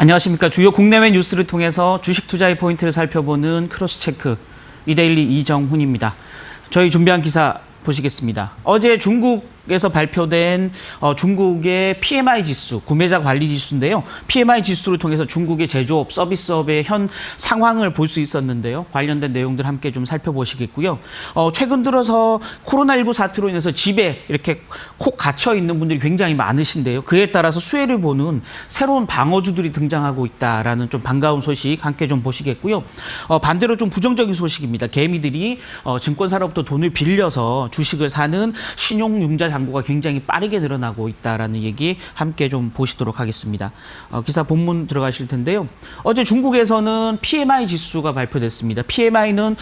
안녕하십니까. 주요 국내외 뉴스를 통해서 주식 투자의 포인트를 살펴보는 크로스체크 이데일리 이정훈입니다. 저희 준비한 기사 보시겠습니다. 어제 중국에서 발표된 중국의 PMI 지수, 구매자 관리 지수인데요. PMI 지수를 통해서 중국의 제조업, 서비스업의 현 상황을 볼 수 있었는데요. 관련된 내용들 함께 좀 살펴보시겠고요. 최근 들어서 코로나19 사태로 인해서 집에 이렇게 콕 갇혀 있는 분들이 굉장히 많으신데요. 그에 따라서 수혜를 보는 새로운 방어주들이 등장하고 있다라는 좀 반가운 소식 함께 좀 보시겠고요. 반대로 좀 부정적인 소식입니다. 개미들이 증권사로부터 돈을 빌려서 주식을 사는 신용융자 잔고가 굉장히 빠르게 늘어나고 있다라는 얘기 함께 좀 보시도록 하겠습니다. 기사 본문 들어가실 텐데요. 어제 중국에서는 PMI 지수가 발표됐습니다. PMI는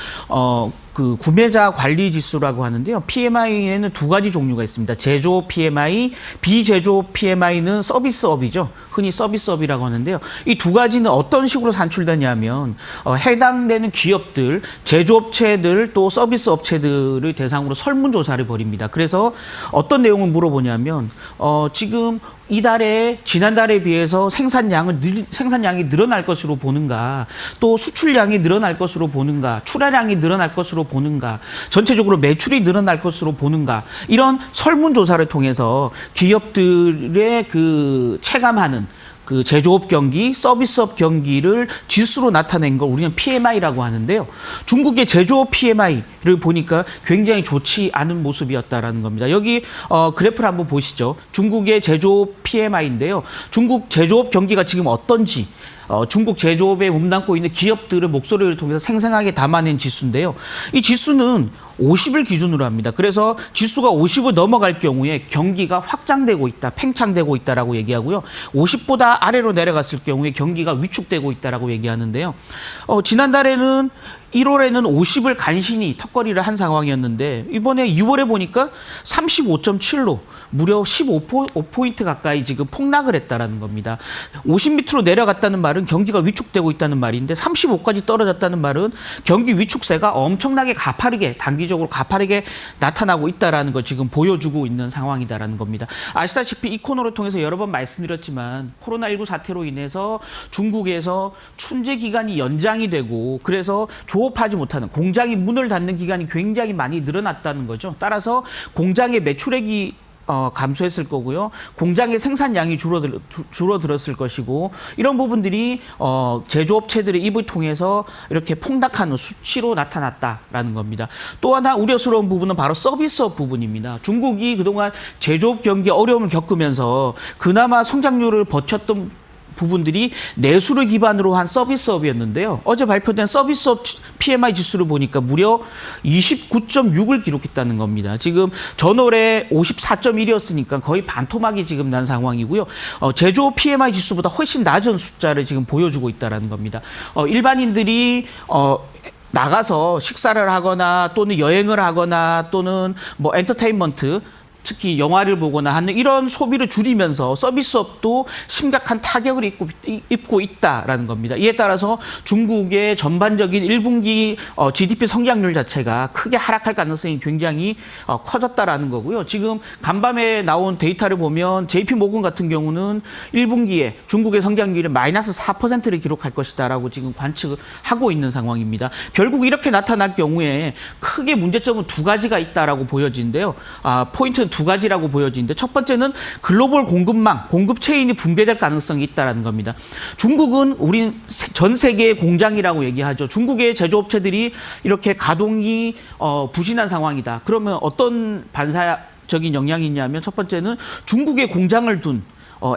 그 구매자 관리 지수라고 하는데요. PMI에는 두 가지 종류가 있습니다. 제조업 PMI, 비제조업 PMI는 서비스업이죠. 흔히 서비스업이라고 하는데요. 이 두 가지는 어떤 식으로 산출되냐면 해당되는 기업들, 제조업체들 또 서비스업체들을 대상으로 설문조사를 벌입니다. 그래서 어떤 내용을 물어보냐면 지금 이달에 지난달에 비해서 생산량이 늘어날 것으로 보는가, 또 수출량이 늘어날 것으로 보는가, 출하량이 늘어날 것으로 보는가, 전체적으로 매출이 늘어날 것으로 보는가, 이런 설문조사를 통해서 기업들의 그 체감하는 그 제조업 경기, 서비스업 경기를 지수로 나타낸 걸 우리는 PMI라고 하는데요. 중국의 제조업 PMI를 보니까 굉장히 좋지 않은 모습이었다라는 겁니다. 여기 그래프를 한번 보시죠. 중국의 제조업 PMI인데요. 중국 제조업 경기가 지금 어떤지 중국 제조업에 몸담고 있는 기업들의 목소리를 통해서 생생하게 담아낸 지수인데요. 이 지수는 50을 기준으로 합니다. 그래서 지수가 50을 넘어갈 경우에 경기가 확장되고 있다, 팽창되고 있다라고 얘기하고요. 50보다 아래로 내려갔을 경우에 경기가 위축되고 있다라고 얘기하는데요. 지난달에는 1월에는 50을 간신히 턱걸이를 한 상황이었는데 이번에 2월에 보니까 35.7로 무려 15포인트 가까이 지금 폭락을 했다라는 겁니다. 50 밑으로 내려갔다는 말은 경기가 위축되고 있다는 말인데 35까지 떨어졌다는 말은 경기 위축세가 엄청나게 단기적으로 가파르게 나타나고 있다라는 거 지금 보여주고 있는 상황이다라는 겁니다. 아시다시피 이 코너를 통해서 여러 번 말씀드렸지만 코로나19 사태로 인해서 중국에서 춘제 기간이 연장이 되고 그래서 조업하지 못하는 공장이 문을 닫는 기간이 굉장히 많이 늘어났다는 거죠. 따라서 공장의 매출액이 감소했을 거고요. 공장의 생산량이 줄어들었을 것이고 이런 부분들이 제조업체들의 입을 통해서 이렇게 폭락하는 수치로 나타났다라는 겁니다. 또 하나 우려스러운 부분은 바로 서비스업 부분입니다. 중국이 그동안 제조업 경기에 어려움을 겪으면서 그나마 성장률을 버텼던 부분들이 내수를 기반으로 한 서비스업이었는데요. 어제 발표된 서비스업 PMI 지수를 보니까 무려 29.6을 기록했다는 겁니다. 지금 전월에 54.1이었으니까 거의 반토막이 지금 난 상황이고요. 제조업 PMI 지수보다 훨씬 낮은 숫자를 지금 보여주고 있다는 겁니다. 일반인들이 나가서 식사를 하거나 또는 여행을 하거나 또는 뭐 엔터테인먼트 특히 영화를 보거나 하는 이런 소비를 줄이면서 서비스업도 심각한 타격을 입고 있다라는 겁니다. 이에 따라서 중국의 전반적인 1분기 GDP 성장률 자체가 크게 하락할 가능성이 굉장히 커졌다라는 거고요. 지금 간밤에 나온 데이터를 보면 JP모건 같은 경우는 1분기에 중국의 성장률이 마이너스 4%를 기록할 것이다라고 지금 관측하고 있는 상황입니다. 결국 이렇게 나타날 경우에 크게 문제점은 두 가지가 있다라고 보여지는데요. 포인트는 두 가지라고 보여지는데 첫 번째는 글로벌 공급망, 공급 체인이 붕괴될 가능성이 있다는 겁니다. 중국은 우린 전 세계의 공장이라고 얘기하죠. 중국의 제조업체들이 이렇게 가동이 부진한 상황이다. 그러면 어떤 반사적인 영향이 있냐면 첫 번째는 중국의 공장을 둔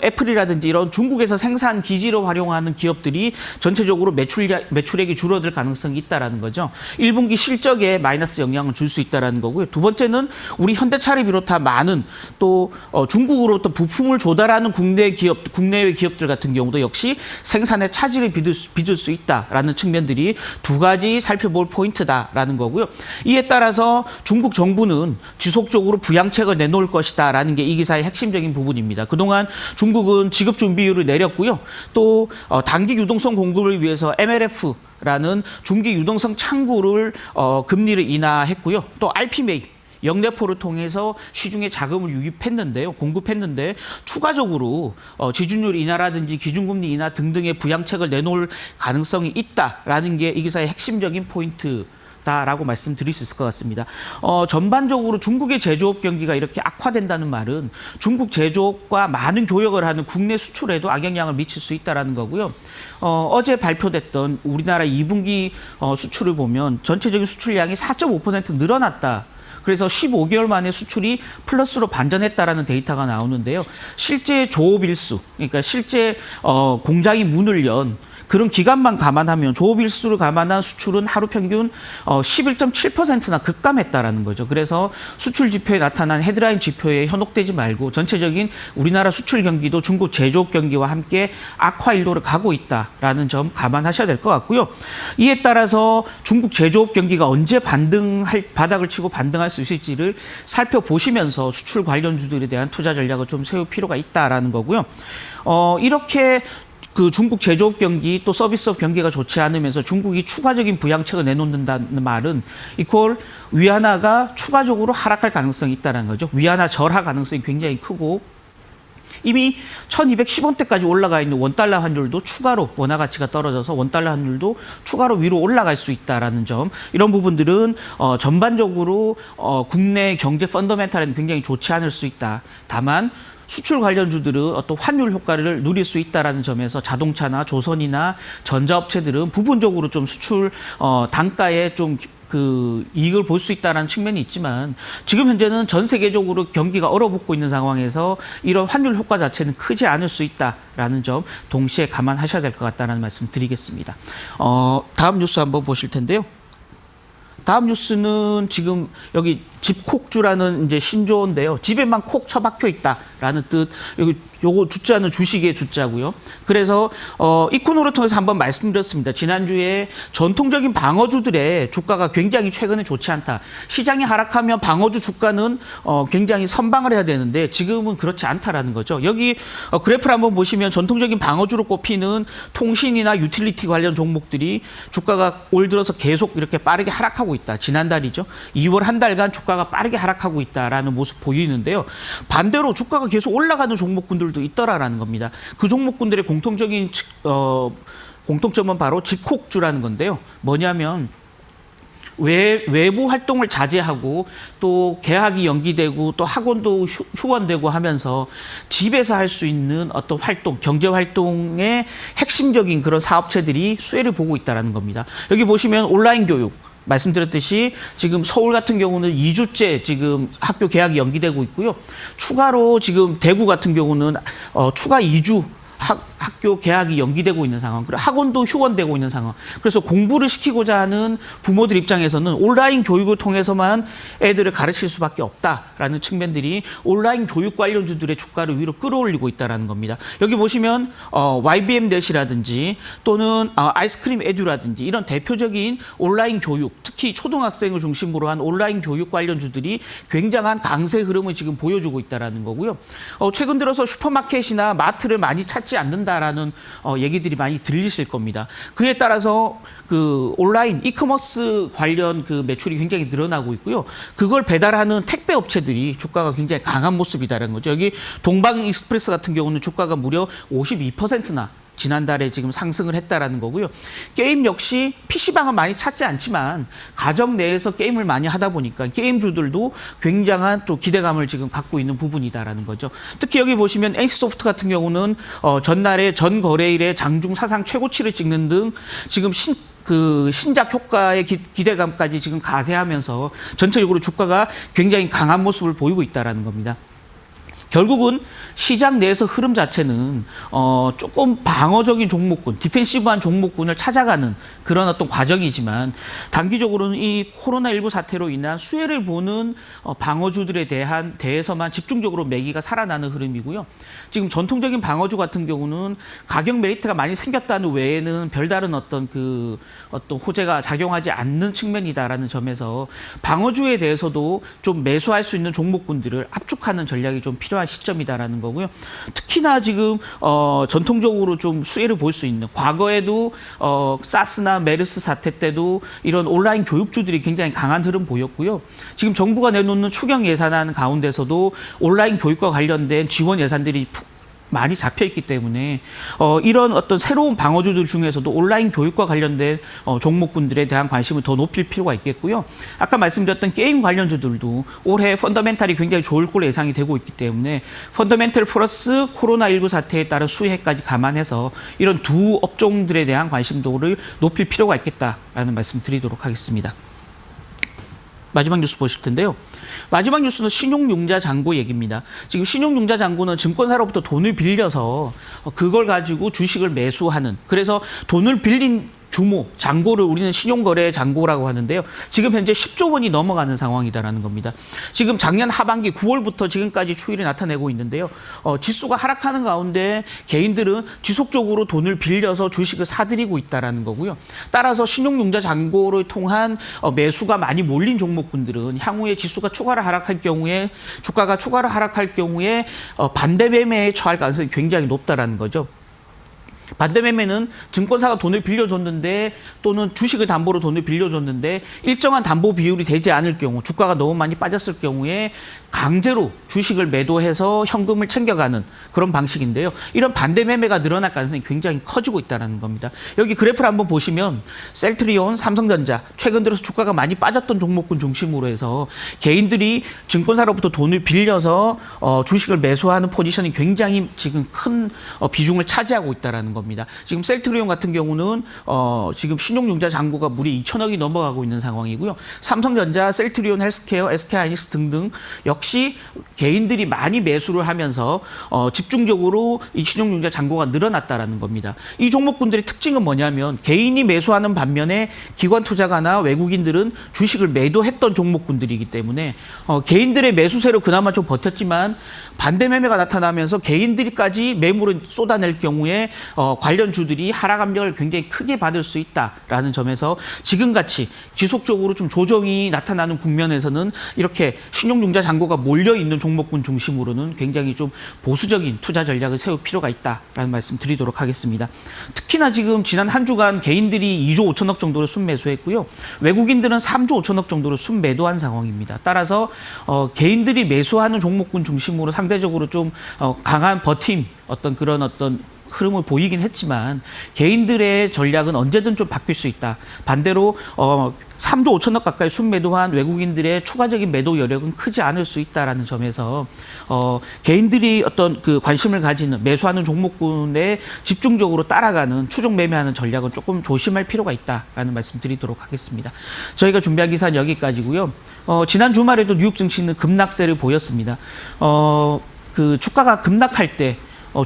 애플이라든지 이런 중국에서 생산 기지로 활용하는 기업들이 전체적으로 매출액이 줄어들 가능성이 있다라는 거죠. 1분기 실적에 마이너스 영향을 줄 수 있다라는 거고요. 두 번째는 우리 현대차를 비롯한 많은 또 중국으로부터 부품을 조달하는 국내외 기업들 같은 경우도 역시 생산에 차질을 빚을 수 있다라는 측면들이 두 가지 살펴볼 포인트다라는 거고요. 이에 따라서 중국 정부는 지속적으로 부양책을 내놓을 것이다라는 게 이 기사의 핵심적인 부분입니다. 그동안 중국은 지급 준비율을 내렸고요. 또 단기 유동성 공급을 위해서 MLF라는 중기 유동성 창구를 금리를 인하했고요. 또 RP 매입 영내포를 통해서 시중에 자금을 유입했는데요. 공급했는데 추가적으로 지준율 인하라든지 기준금리 인하 등등의 부양책을 내놓을 가능성이 있다라는 게 이 기사의 핵심적인 포인트다라고 말씀드릴 수 있을 것 같습니다. 전반적으로 중국의 제조업 경기가 이렇게 악화된다는 말은 중국 제조업과 많은 교역을 하는 국내 수출에도 악영향을 미칠 수 있다는 거고요. 어제 발표됐던 우리나라 2분기 수출을 보면 전체적인 수출량이 4.5% 늘어났다. 그래서 15개월 만에 수출이 플러스로 반전했다라는 데이터가 나오는데요. 실제 조업일수, 그러니까 실제 공장이 문을 연 그런 기간만 감안하면 조업일수를 감안한 수출은 하루 평균 11.7%나 급감했다라는 거죠. 그래서 수출 지표에 나타난 헤드라인 지표에 현혹되지 말고 전체적인 우리나라 수출 경기도 중국 제조업 경기와 함께 악화 일로를 가고 있다라는 점 감안하셔야 될 것 같고요. 이에 따라서 중국 제조업 경기가 언제 바닥을 치고 반등할 수 있을지를 살펴보시면서 수출 관련주들에 대한 투자 전략을 좀 세울 필요가 있다라는 거고요. 이렇게 그 중국 제조업 경기 또 서비스업 경기가 좋지 않으면서 중국이 추가적인 부양책을 내놓는다는 말은 이퀄 위안화가 추가적으로 하락할 가능성이 있다는 거죠. 위안화 절하 가능성이 굉장히 크고 이미 1210원대까지 올라가 있는 원달러 환율도 추가로 원화 가치가 떨어져서 원달러 환율도 추가로 위로 올라갈 수 있다라는 점, 이런 부분들은 전반적으로 국내 경제 펀더멘탈에는 굉장히 좋지 않을 수 있다. 다만 수출 관련주들은 어떤 환율 효과를 누릴 수 있다라는 점에서 자동차나 조선이나 전자업체들은 부분적으로 좀 수출 단가에 좀 그 이익을 볼 수 있다는 측면이 있지만 지금 현재는 전 세계적으로 경기가 얼어붙고 있는 상황에서 이런 환율 효과 자체는 크지 않을 수 있다라는 점 동시에 감안하셔야 될 것 같다는 말씀 드리겠습니다. 다음 뉴스 한번 보실 텐데요. 다음 뉴스는 지금 여기 집콕주라는 이제 신조어인데요. 집에만 콕 처박혀 있다라는 뜻. 여기 요거 주자는 주식의 주자고요. 그래서 이코노를 통해서 한번 말씀드렸습니다. 지난주에 전통적인 방어주들의 주가가 굉장히 최근에 좋지 않다. 시장이 하락하면 방어주 주가는 굉장히 선방을 해야 되는데 지금은 그렇지 않다라는 거죠. 여기 그래프를 한번 보시면 전통적인 방어주로 꼽히는 통신이나 유틸리티 관련 종목들이 주가가 올 들어서 계속 이렇게 빠르게 하락하고 있다. 지난달이죠. 2월 한 달간 주가가 빠르게 하락하고 있다라는 모습 보이는데요. 반대로 주가가 계속 올라가는 종목군들도 있더라라는 겁니다. 그 종목군들의 공통적인 공통점은 바로 집콕주라는 건데요. 뭐냐면 외부 활동을 자제하고 또 개학이 연기되고 또 학원도 휴원되고 하면서 집에서 할 수 있는 어떤 활동, 경제 활동의 핵심적인 그런 사업체들이 수혜를 보고 있다는 겁니다. 여기 보시면 온라인 교육, 말씀드렸듯이 지금 서울 같은 경우는 2주째 지금 학교 개학이 연기되고 있고요. 추가로 지금 대구 같은 경우는 추가 2주 학교 개학이 연기되고 있는 상황, 그리고 학원도 휴원되고 있는 상황. 그래서 공부를 시키고자 하는 부모들 입장에서는 온라인 교육을 통해서만 애들을 가르칠 수밖에 없다라는 측면들이 온라인 교육 관련주들의 주가를 위로 끌어올리고 있다는 겁니다. 여기 보시면 YBM 넷이라든지 또는 아이스크림 에듀라든지 이런 대표적인 온라인 교육, 특히 초등학생을 중심으로 한 온라인 교육 관련주들이 굉장한 강세 흐름을 지금 보여주고 있다는 거고요. 최근 들어서 슈퍼마켓이나 마트를 많이 찾지 않는다라는 얘기들이 많이 들리실 겁니다. 그에 따라서 그 온라인 이커머스 관련 그 매출이 굉장히 늘어나고 있고요. 그걸 배달하는 택배 업체들이 주가가 굉장히 강한 모습이다라는 거죠. 여기 동방 익스프레스 같은 경우는 주가가 무려 52%나 지난달에 지금 상승을 했다라는 거고요. 게임 역시 PC방은 많이 찾지 않지만 가정 내에서 게임을 많이 하다 보니까 게임주들도 굉장한 또 기대감을 지금 갖고 있는 부분이다라는 거죠. 특히 여기 보시면 NC소프트 같은 경우는 전날에 전 거래일에 장중 사상 최고치를 찍는 등 지금 신작 효과의 기대감까지 지금 가세하면서 전체적으로 주가가 굉장히 강한 모습을 보이고 있다라는 겁니다. 결국은 시장 내에서 흐름 자체는 조금 방어적인 종목군, 디펜시브한 종목군을 찾아가는 그런 어떤 과정이지만 단기적으로는 이 코로나19 사태로 인한 수혜를 보는 방어주들에 대해서만 집중적으로 매기가 살아나는 흐름이고요. 지금 전통적인 방어주 같은 경우는 가격 메리트가 많이 생겼다는 외에는 별다른 어떤 호재가 작용하지 않는 측면이다라는 점에서 방어주에 대해서도 좀 매수할 수 있는 종목군들을 압축하는 전략이 좀 필요하다. 필요한 시점이다라는 거고요. 특히나 지금 전통적으로 좀 수혜를 볼 수 있는 과거에도 사스나 메르스 사태 때도 이런 온라인 교육주들이 굉장히 강한 흐름 보였고요. 지금 정부가 내놓는 추경 예산안 가운데서도 온라인 교육과 관련된 지원 예산들이 많이 잡혀 있기 때문에 이런 어떤 새로운 방어주들 중에서도 온라인 교육과 관련된 종목군들에 대한 관심을 더 높일 필요가 있겠고요. 아까 말씀드렸던 게임 관련주들도 올해 펀더멘탈이 굉장히 좋을 걸로 예상이 되고 있기 때문에 펀더멘탈 플러스 코로나19 사태에 따른 수혜까지 감안해서 이런 두 업종들에 대한 관심도를 높일 필요가 있겠다라는 말씀 드리도록 하겠습니다. 마지막 뉴스 보실 텐데요. 마지막 뉴스는 신용융자 잔고 얘기입니다. 지금 신용융자 잔고는 증권사로부터 돈을 빌려서 그걸 가지고 주식을 매수하는, 그래서 돈을 빌린 규모, 잔고를 우리는 신용거래 잔고라고 하는데요. 지금 현재 10조 원이 넘어가는 상황이다라는 겁니다. 지금 작년 하반기 9월부터 지금까지 추이를 나타내고 있는데요. 지수가 하락하는 가운데 개인들은 지속적으로 돈을 빌려서 주식을 사들이고 있다라는 거고요. 따라서 신용융자 잔고를 통한 매수가 많이 몰린 종목군들은 향후에 지수가 추가로 하락할 경우에, 주가가 추가로 하락할 경우에 반대 매매에 처할 가능성이 굉장히 높다라는 거죠. 반대매매는 증권사가 돈을 빌려줬는데 또는 주식을 담보로 돈을 빌려줬는데 일정한 담보 비율이 되지 않을 경우, 주가가 너무 많이 빠졌을 경우에 강제로 주식을 매도해서 현금을 챙겨가는 그런 방식인데요. 이런 반대매매가 늘어날 가능성이 굉장히 커지고 있다는 겁니다. 여기 그래프를 한번 보시면 셀트리온, 삼성전자 최근 들어서 주가가 많이 빠졌던 종목군 중심으로 해서 개인들이 증권사로부터 돈을 빌려서 주식을 매수하는 포지션이 굉장히 지금 큰 비중을 차지하고 있다는 겁니다. 지금 셀트리온 같은 경우는 지금 신용융자 잔고가 무려 2천억이 넘어가고 있는 상황이고요. 삼성전자, 셀트리온 헬스케어, SK하이닉스 등등 역시 개인들이 많이 매수를 하면서 집중적으로 이 신용융자 잔고가 늘어났다라는 겁니다. 이 종목군들의 특징은 뭐냐면 개인이 매수하는 반면에 기관 투자가나 외국인들은 주식을 매도했던 종목군들이기 때문에 개인들의 매수세로 그나마 좀 버텼지만 반대 매매가 나타나면서 개인들까지 매물을 쏟아낼 경우에 관련 주들이 하락 압력을 굉장히 크게 받을 수 있다라는 점에서 지금같이 지속적으로 좀 조정이 나타나는 국면에서는 이렇게 신용융자 잔고가 몰려있는 종목군 중심으로는 굉장히 좀 보수적인 투자 전략을 세울 필요가 있다라는 말씀 드리도록 하겠습니다. 특히나 지금 지난 한 주간 개인들이 2조 5천억 정도를 순매수했고요. 외국인들은 3조 5천억 정도를 순매도한 상황입니다. 따라서 개인들이 매수하는 종목군 중심으로 상대적으로 좀 강한 버팀, 어떤 흐름을 보이긴 했지만 개인들의 전략은 언제든 좀 바뀔 수 있다. 반대로 3조 5천억 가까이 순매도한 외국인들의 추가적인 매도 여력은 크지 않을 수 있다라는 점에서 개인들이 어떤 그 관심을 가지는 매수하는 종목군에 집중적으로 따라가는 추종 매매하는 전략은 조금 조심할 필요가 있다라는 말씀 드리도록 하겠습니다. 저희가 준비한 기사는 여기까지고요. 지난 주말에도 뉴욕 증시는 급락세를 보였습니다. 그 주가가 급락할 때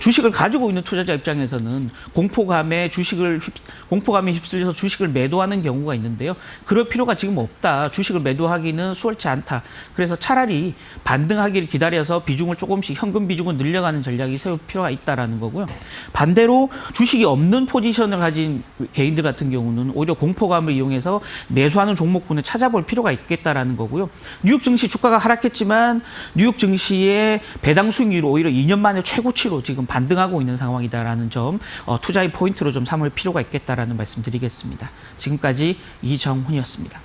주식을 가지고 있는 투자자 입장에서는 공포감에 휩쓸려서 주식을 매도하는 경우가 있는데요. 그럴 필요가 지금 없다. 주식을 매도하기는 수월치 않다. 그래서 차라리 반등하기를 기다려서 비중을 조금씩 현금 비중을 늘려가는 전략이 세울 필요가 있다라는 거고요. 반대로 주식이 없는 포지션을 가진 개인들 같은 경우는 오히려 공포감을 이용해서 매수하는 종목군을 찾아볼 필요가 있겠다라는 거고요. 뉴욕 증시 주가가 하락했지만 뉴욕 증시의 배당 수익률이 오히려 2년 만에 최고치로 지금 반등하고 있는 상황이다라는 점 투자의 포인트로 좀 삼을 필요가 있겠다라는 말씀 드리겠습니다. 지금까지 이정훈이었습니다.